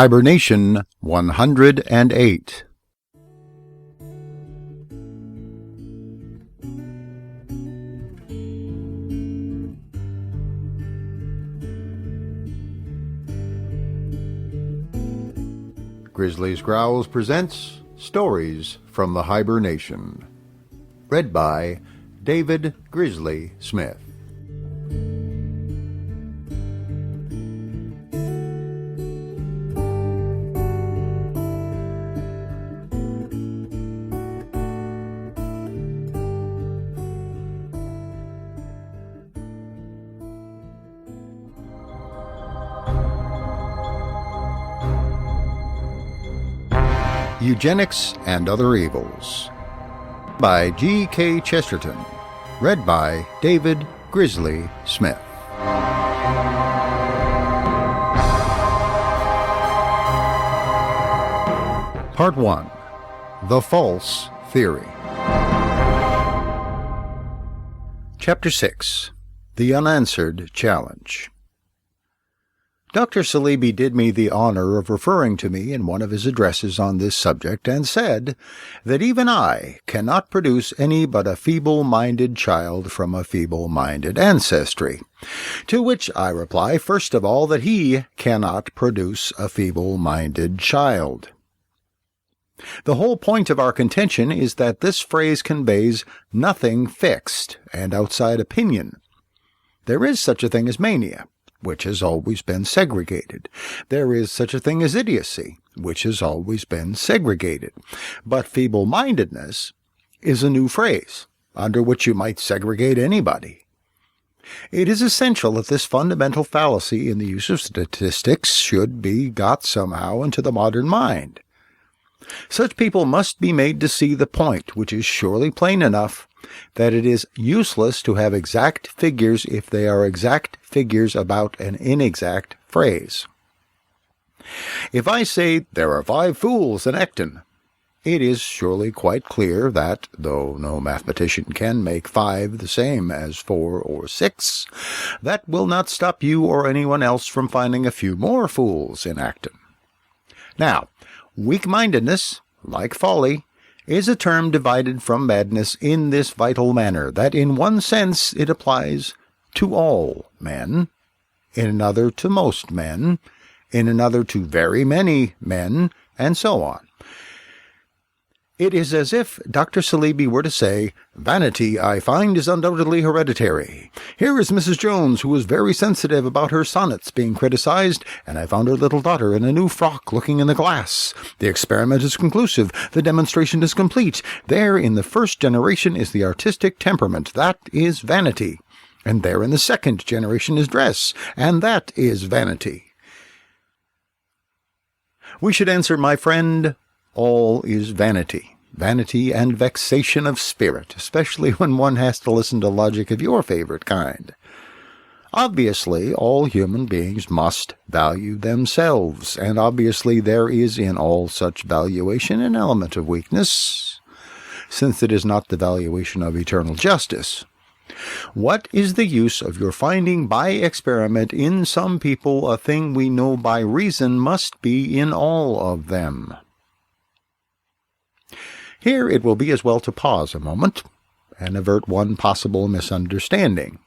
Hiber-Nation 108. Grizzly's Growls presents Stories from the Hiber-Nation. Read by David Grizzly Smith. Eugenics and Other Evils by G.K. Chesterton. Read by David Grizzly Smith. Part 1. The False Theory. Chapter 6. The Unanswered Challenge. Dr. Saleeby did me the honor of referring to me in one of his addresses on this subject, and said that even I cannot produce any but a feeble-minded child from a feeble-minded ancestry. To which I reply, first of all, that he cannot produce a feeble-minded child. The whole point of our contention is that this phrase conveys nothing fixed and outside opinion. There is such a thing as mania, which has always been segregated. There is such a thing as idiocy, which has always been segregated. But feeble-mindedness is a new phrase, under which you might segregate anybody. It is essential that this fundamental fallacy in the use of statistics should be got somehow into the modern mind. Such people must be made to see the point, which is surely plain enough, that it is useless to have exact figures if they are exact figures about an inexact phrase. If I say, there are 5 fools in Acton, it is surely quite clear that, though no mathematician can make 5 the same as 4 or 6, that will not stop you or anyone else from finding a few more fools in Acton. Now, weak-mindedness, like folly, is a term divided from madness in this vital manner, that in one sense it applies to all men, in another to most men, in another to very many men, and so on. It is as if Dr. Celebi were to say, vanity, I find, is undoubtedly hereditary. Here is Mrs. Jones, who was very sensitive about her sonnets being criticized, and I found her little daughter in a new frock looking in the glass. The experiment is conclusive. The demonstration is complete. There in the first generation is the artistic temperament. That is vanity. And there in the second generation is dress. And that is vanity. We should answer, my friend, all is vanity. Vanity and vexation of spirit, especially when one has to listen to logic of your favorite kind. Obviously, all human beings must value themselves, and obviously there is in all such valuation an element of weakness, since it is not the valuation of eternal justice. What is the use of your finding by experiment in some people a thing we know by reason must be in all of them? Here it will be as well to pause a moment and avert one possible misunderstanding.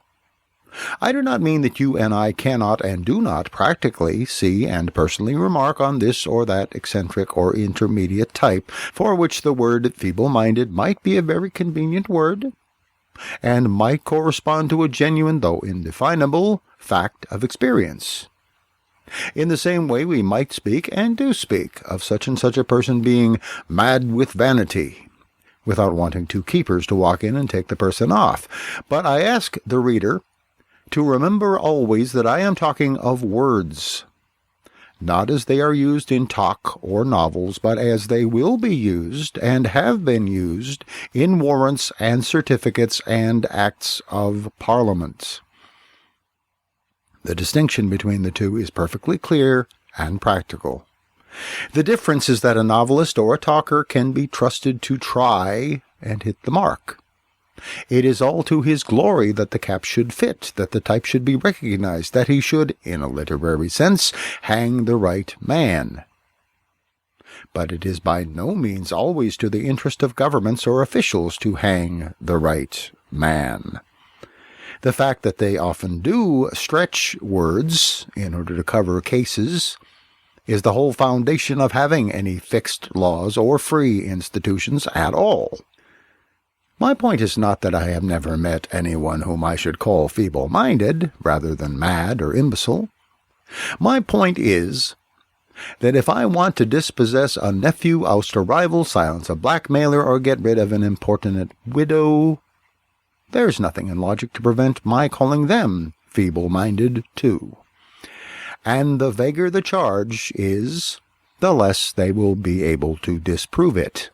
I do not mean that you and I cannot and do not practically see and personally remark on this or that eccentric or intermediate type, for which the word feeble-minded might be a very convenient word, and might correspond to a genuine, though indefinable, fact of experience. In the same way we might speak, and do speak, of such and such a person being mad with vanity, without wanting 2 keepers to walk in and take the person off. But I ask the reader to remember always that I am talking of words, not as they are used in talk or novels, but as they will be used, and have been used, in warrants and certificates and acts of Parliament. The distinction between the two is perfectly clear and practical. The difference is that a novelist or a talker can be trusted to try and hit the mark, It is all to his glory that the cap should fit, that the type should be recognized, that he should, in a literary sense, hang the right man. But it is by no means always to the interest of governments or officials to hang the right man. The fact that they often do stretch words in order to cover cases is the whole foundation of having any fixed laws or free institutions at all. My point is not that I have never met anyone whom I should call feeble-minded, rather than mad or imbecile. My point is that if I want to dispossess a nephew, oust a rival, silence a blackmailer, or get rid of an importunate widow, there's nothing in logic to prevent my calling them feeble-minded too. And the vaguer the charge is, the less they will be able to disprove it.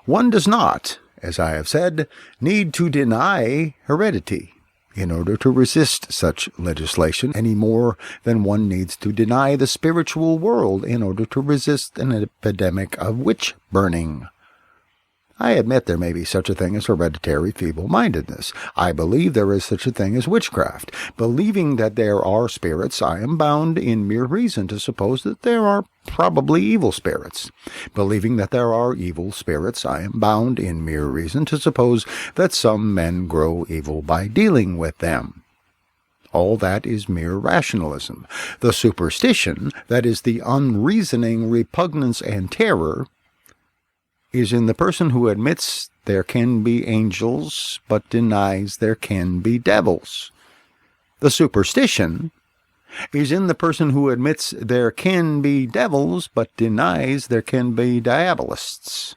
One does not, as I have said, need to deny heredity in order to resist such legislation any more than one needs to deny the spiritual world in order to resist an epidemic of witch-burning. I admit there may be such a thing as hereditary feeble-mindedness. I believe there is such a thing as witchcraft. Believing that there are spirits, I am bound in mere reason to suppose that there are probably evil spirits. Believing that there are evil spirits, I am bound in mere reason to suppose that some men grow evil by dealing with them. All that is mere rationalism. The superstition, that is the unreasoning repugnance and terror, is in the person who admits there can be angels, but denies there can be devils. The superstition is in the person who admits there can be devils, but denies there can be diabolists.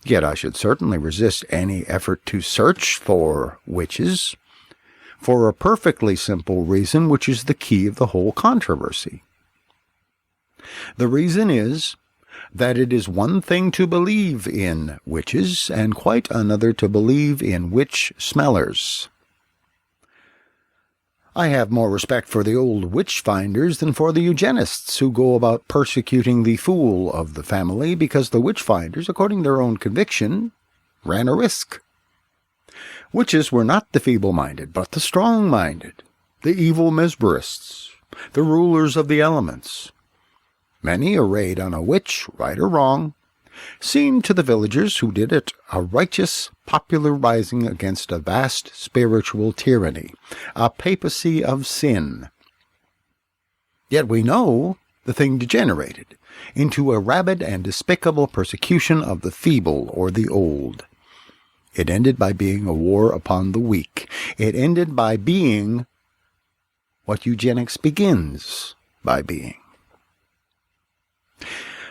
Yet I should certainly resist any effort to search for witches, for a perfectly simple reason, which is the key of the whole controversy. The reason is that it is one thing to believe in witches, and quite another to believe in witch-smellers. I have more respect for the old Witchfinders than for the Eugenists, who go about persecuting the fool of the family, because the Witchfinders, according to their own conviction, ran a risk. Witches were not the feeble-minded, but the strong-minded, the evil mesmerists, the rulers of the elements. Many, arrayed on a witch, right or wrong, seemed to the villagers who did it a righteous popular rising against a vast spiritual tyranny, a papacy of sin. Yet we know the thing degenerated into a rabid and despicable persecution of the feeble or the old. It ended by being a war upon the weak. It ended by being what eugenics begins by being.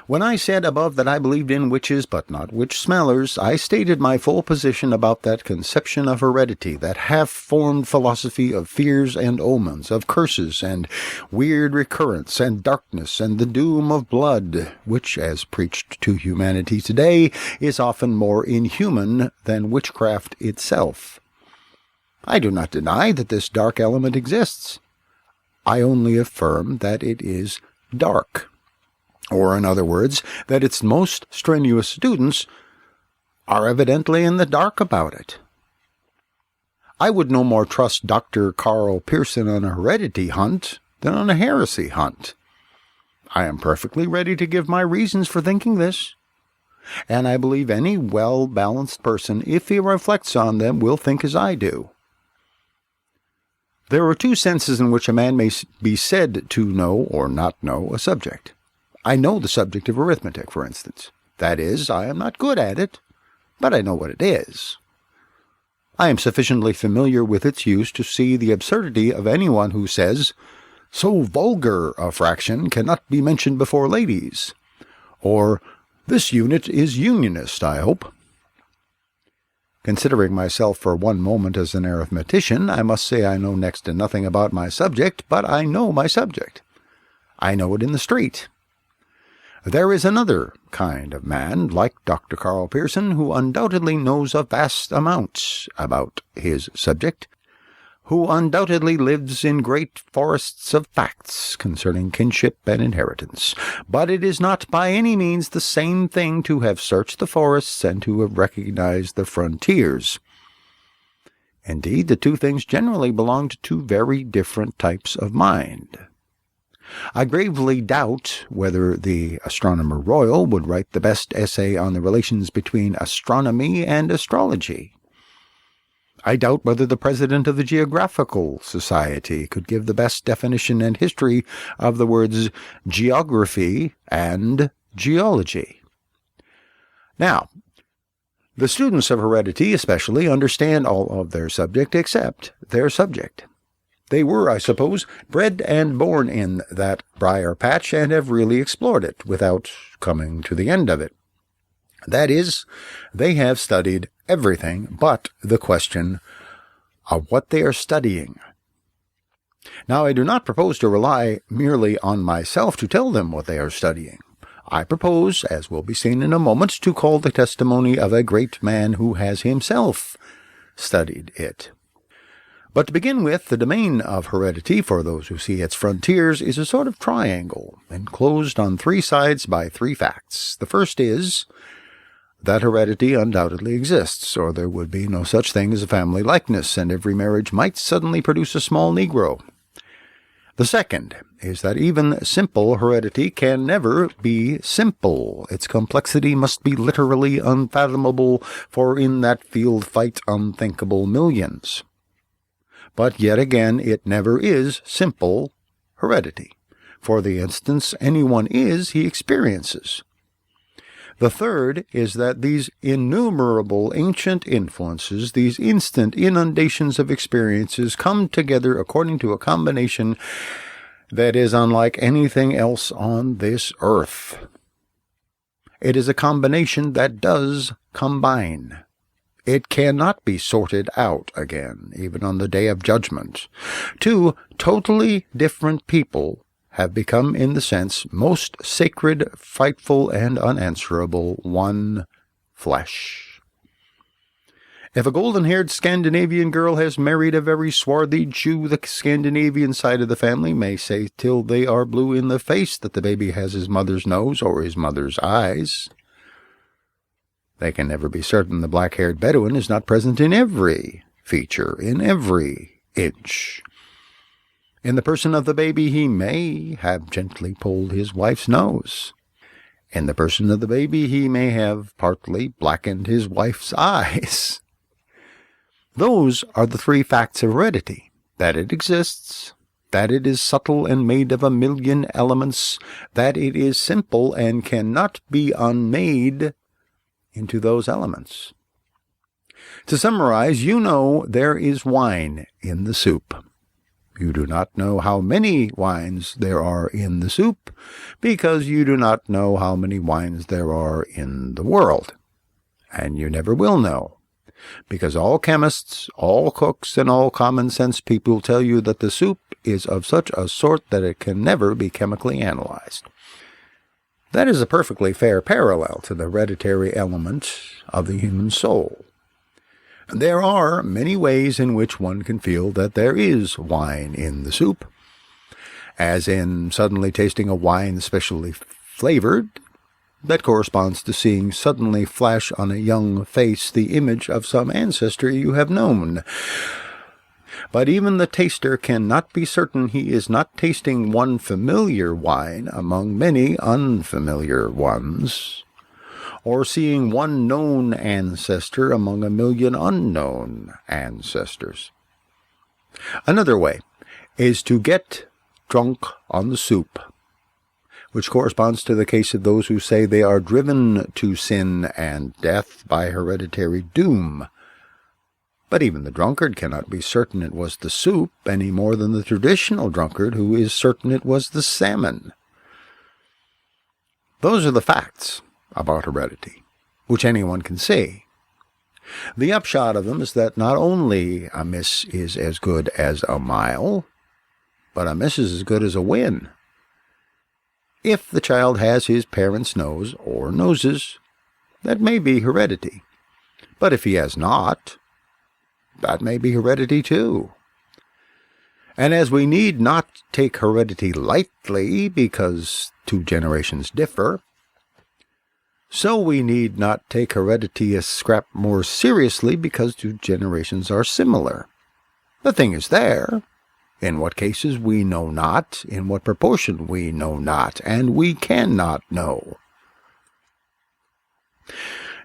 When I said above that I believed in witches but not witch-smellers, I stated my full position about that conception of heredity, that half-formed philosophy of fears and omens, of curses and weird recurrence and darkness and the doom of blood, which, as preached to humanity today, is often more inhuman than witchcraft itself. I do not deny that this dark element exists. I only affirm that it is dark. Or, in other words, that its most strenuous students are evidently in the dark about it. I would no more trust Dr. Carl Pearson on a heredity hunt than on a heresy hunt. I am perfectly ready to give my reasons for thinking this, and I believe any well-balanced person, if he reflects on them, will think as I do. There are two senses in which a man may be said to know or not know a subject. I know the subject of arithmetic, for instance. That is, I am not good at it, but I know what it is. I am sufficiently familiar with its use to see the absurdity of anyone who says, "So vulgar a fraction cannot be mentioned before ladies," or "This unit is unionist, I hope." Considering myself for one moment as an arithmetician, I must say I know next to nothing about my subject, but I know my subject. I know it in the street. There is another kind of man, like Dr. Carl Pearson, who undoubtedly knows a vast amount about his subject, who undoubtedly lives in great forests of facts concerning kinship and inheritance. But it is not by any means the same thing to have searched the forests and to have recognized the frontiers. Indeed, the two things generally belong to two very different types of mind. I gravely doubt whether the Astronomer Royal would write the best essay on the relations between astronomy and astrology. I doubt whether the President of the Geographical Society could give the best definition and history of the words geography and geology. Now, the students of heredity especially understand all of their subject except their subject. They were, I suppose, bred and born in that briar patch and have really explored it without coming to the end of it. That is, they have studied everything but the question of what they are studying. Now, I do not propose to rely merely on myself to tell them what they are studying. I propose, as will be seen in a moment, to call the testimony of a great man who has himself studied it. But to begin with, the domain of heredity, for those who see its frontiers, is a sort of triangle, enclosed on three sides by three facts. The first is that heredity undoubtedly exists, or there would be no such thing as a family likeness, and every marriage might suddenly produce a small Negro. The second is that even simple heredity can never be simple. Its complexity must be literally unfathomable, for in that field fight unthinkable millions. But yet again, it never is simple heredity. For the instance anyone is, he experiences. The third is that these innumerable ancient influences, these instant inundations of experiences, come together according to a combination that is unlike anything else on this earth. It is a combination that does combine. It cannot be sorted out again, even on the day of judgment. Two totally different people have become, in the sense most sacred, frightful, and unanswerable, one flesh. If a golden-haired Scandinavian girl has married a very swarthy Jew, the Scandinavian side of the family may say till they are blue in the face that the baby has his mother's nose or his mother's eyes. They can never be certain the black-haired Bedouin is not present in every feature, in every inch. In the person of the baby, he may have gently pulled his wife's nose. In the person of the baby, he may have partly blackened his wife's eyes. Those are the three facts of heredity: that it exists, that it is subtle and made of a million elements, that it is simple and cannot be unmade into those elements. To summarize, you know there is wine in the soup. You do not know how many wines there are in the soup, because you do not know how many wines there are in the world. And you never will know, because all chemists, all cooks, and all common-sense people tell you that the soup is of such a sort that it can never be chemically analyzed. That is a perfectly fair parallel to the hereditary element of the human soul. There are many ways in which one can feel that there is wine in the soup, as in suddenly tasting a wine specially flavored, that corresponds to seeing suddenly flash on a young face the image of some ancestry you have known. But even the taster cannot be certain he is not tasting one familiar wine among many unfamiliar ones, or seeing one known ancestor among a million unknown ancestors. Another way is to get drunk on the soup, which corresponds to the case of those who say they are driven to sin and death by hereditary doom. But even the drunkard cannot be certain it was the soup any more than the traditional drunkard who is certain it was the salmon. Those are the facts about heredity, which anyone can see. The upshot of them is that not only a miss is as good as a mile, but a miss is as good as a win. If the child has his parents' nose or noses, that may be heredity. But if he has not, that may be heredity too. And as we need not take heredity lightly because 2 generations differ, so we need not take heredity a scrap more seriously because 2 generations are similar. The thing is there. In what cases we know not, in what proportion we know not, and we cannot know.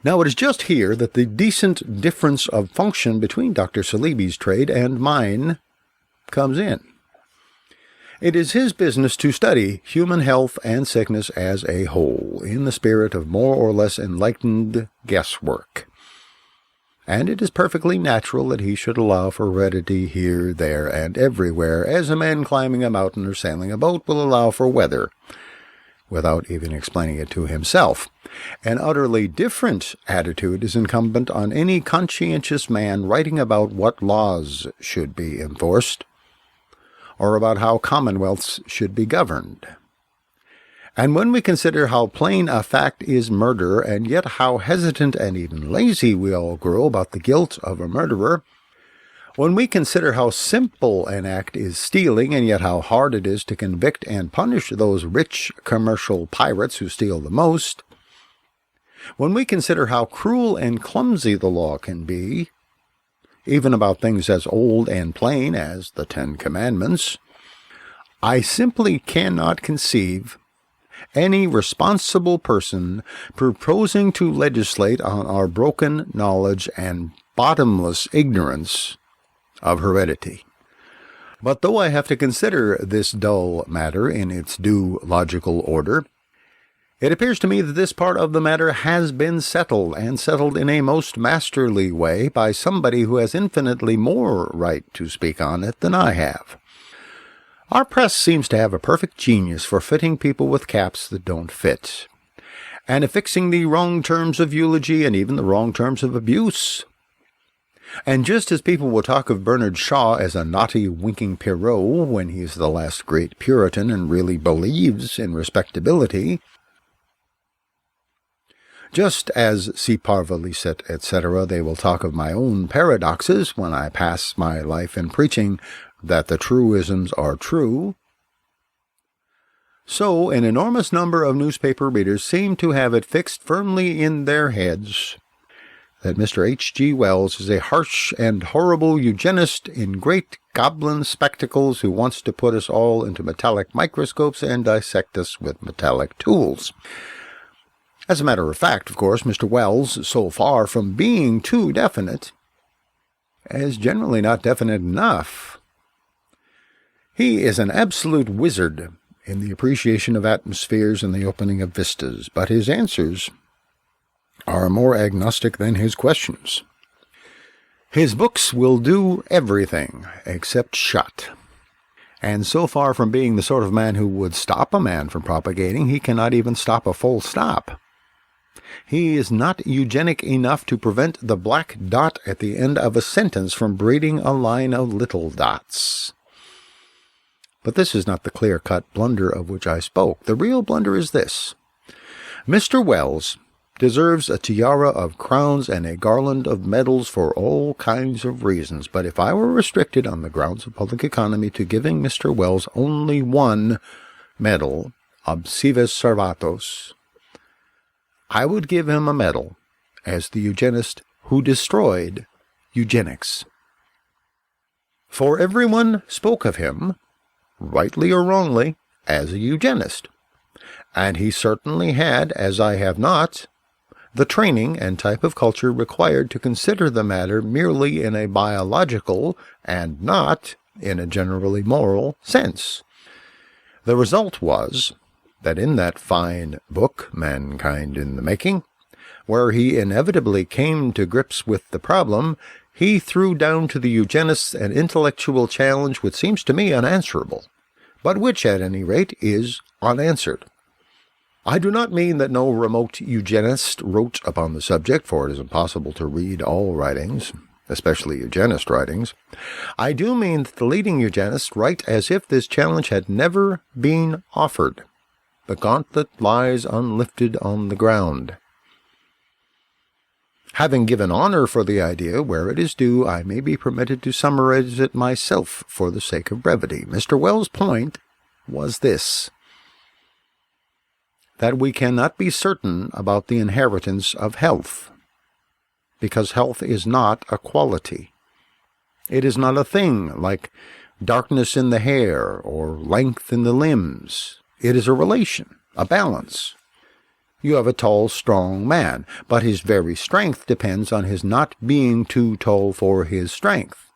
Now it is just here that the decent difference of function between Dr. Saleeby's trade and mine comes in. It is his business to study human health and sickness as a whole, in the spirit of more or less enlightened guesswork. And it is perfectly natural that he should allow for heredity here, there, and everywhere, as a man climbing a mountain or sailing a boat will allow for weather, without even explaining it to himself. An utterly different attitude is incumbent on any conscientious man writing about what laws should be enforced, or about how commonwealths should be governed. And when we consider how plain a fact is murder, and yet how hesitant and even lazy we all grow about the guilt of a murderer, when we consider how simple an act is stealing, and yet how hard it is to convict and punish those rich commercial pirates who steal the most, when we consider how cruel and clumsy the law can be, even about things as old and plain as the 10 Commandments, I simply cannot conceive any responsible person proposing to legislate on our broken knowledge and bottomless ignorance of heredity. But though I have to consider this dull matter in its due logical order, it appears to me that this part of the matter has been settled, and settled in a most masterly way by somebody who has infinitely more right to speak on it than I have. Our press seems to have a perfect genius for fitting people with caps that don't fit, and affixing the wrong terms of eulogy and even the wrong terms of abuse. And just as people will talk of Bernard Shaw as a naughty, winking Pierrot when he is the last great Puritan and really believes in respectability, just as si parva licet, etc., they will talk of my own paradoxes when I pass my life in preaching that the truisms are true, so an enormous number of newspaper readers seem to have it fixed firmly in their heads that Mr. H.G. Wells is a harsh and horrible eugenist in great goblin spectacles who wants to put us all into metallic microscopes and dissect us with metallic tools. As a matter of fact, of course, Mr. Wells, so far from being too definite, is generally not definite enough. He is an absolute wizard in the appreciation of atmospheres and the opening of vistas, but his answers are more agnostic than his questions. His books will do everything except shut. And so far from being the sort of man who would stop a man from propagating, he cannot even stop a full stop. He is not eugenic enough to prevent the black dot at the end of a sentence from breeding a line of little dots. But this is not the clear-cut blunder of which I spoke. The real blunder is this. Mr. Wells deserves a tiara of crowns and a garland of medals for all kinds of reasons, but if I were restricted on the grounds of public economy to giving Mr. Wells only one medal, obsives servatos, I would give him a medal as the eugenist who destroyed eugenics. For everyone spoke of him, rightly or wrongly, as a eugenist, and he certainly had, as I have not, the training and type of culture required to consider the matter merely in a biological and not in a generally moral sense. The result was that in that fine book, Mankind in the Making, where he inevitably came to grips with the problem, he threw down to the eugenists an intellectual challenge which seems to me unanswerable, but which, at any rate, is unanswered. I do not mean that no remote eugenist wrote upon the subject, for it is impossible to read all writings, especially eugenist writings. I do mean that the leading eugenists write as if this challenge had never been offered. The gauntlet lies unlifted on the ground. Having given honor for the idea where it is due, I may be permitted to summarize it myself for the sake of brevity. Mr. Wells' point was this: that we cannot be certain about the inheritance of health, because health is not a quality. It is not a thing like darkness in the hair or length in the limbs. It is a relation, a balance. You have a tall, strong man, but his very strength depends on his not being too tall for his strength.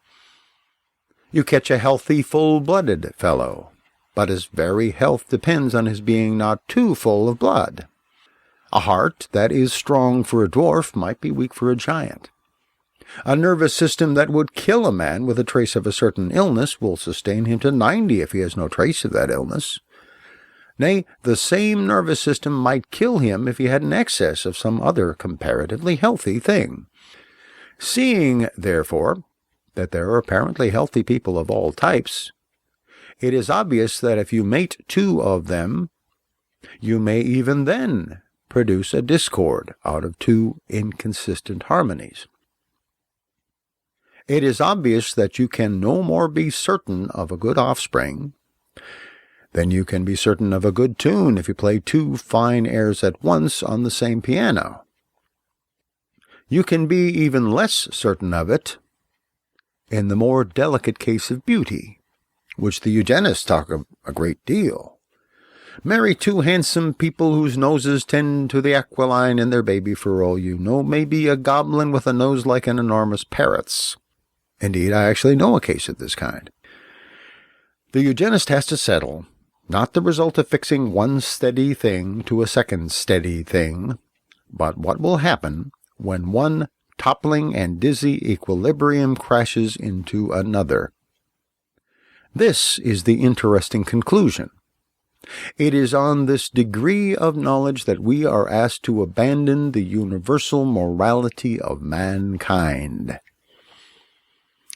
You catch a healthy, full-blooded fellow, but his very health depends on his being not too full of blood. A heart that is strong for a dwarf might be weak for a giant. A nervous system that would kill a man with a trace of a certain illness will sustain him to 90 if he has no trace of that illness. Nay, the same nervous system might kill him if he had an excess of some other comparatively healthy thing. Seeing, therefore, that there are apparently healthy people of all types, it is obvious that if you mate two of them, you may even then produce a discord out of two inconsistent harmonies. It is obvious that you can no more be certain of a good offspring than you can be certain of a good tune if you play two fine airs at once on the same piano. You can be even less certain of it in the more delicate case of beauty, which the eugenists talk of a great deal. Marry two handsome people whose noses tend to the aquiline in their baby, for all you know, may be a goblin with a nose like an enormous parrot's. Indeed, I actually know a case of this kind. The eugenist has to settle not the result of fixing one steady thing to a second steady thing, but what will happen when one toppling and dizzy equilibrium crashes into another. This is the interesting conclusion. It is on this degree of knowledge that we are asked to abandon the universal morality of mankind.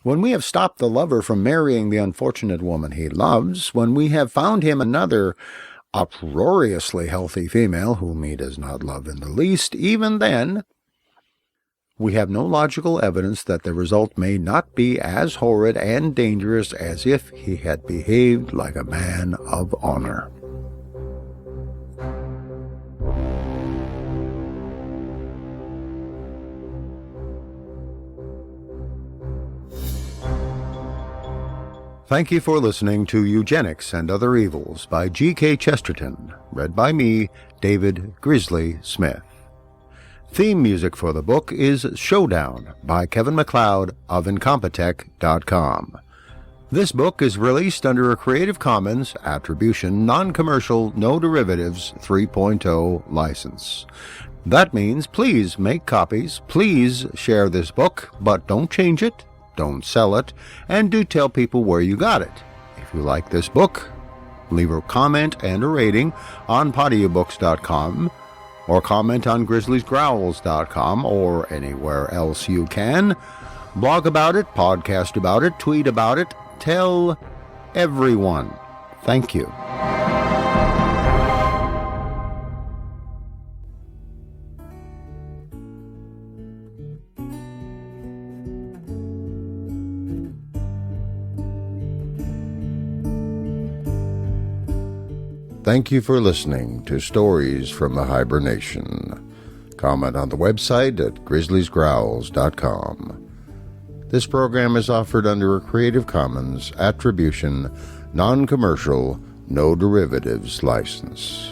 When we have stopped the lover from marrying the unfortunate woman he loves, when we have found him another uproariously healthy female whom he does not love in the least, even then, we have no logical evidence that the result may not be as horrid and dangerous as if he had behaved like a man of honor. Thank you for listening to Eugenics and Other Evils by G.K. Chesterton, read by me, David Grizzly Smith. Theme music for the book is Showdown by Kevin MacLeod of Incompetech.com. This book is released under a Creative Commons Attribution, Non-Commercial, No Derivatives 3.0 license. That means please make copies, please share this book, but don't change it, don't sell it, and do tell people where you got it. If you like this book, leave a comment and a rating on podiobooks.com, or comment on grizzliesgrowls.com, or anywhere else you can. Blog about it, podcast about it, tweet about it, tell everyone. Thank you. Thank you for listening to Stories from the Hiber-Nation. Comment on the website at grizzliesgrowls.com. This program is offered under a Creative Commons Attribution, Non-Commercial, No Derivatives license.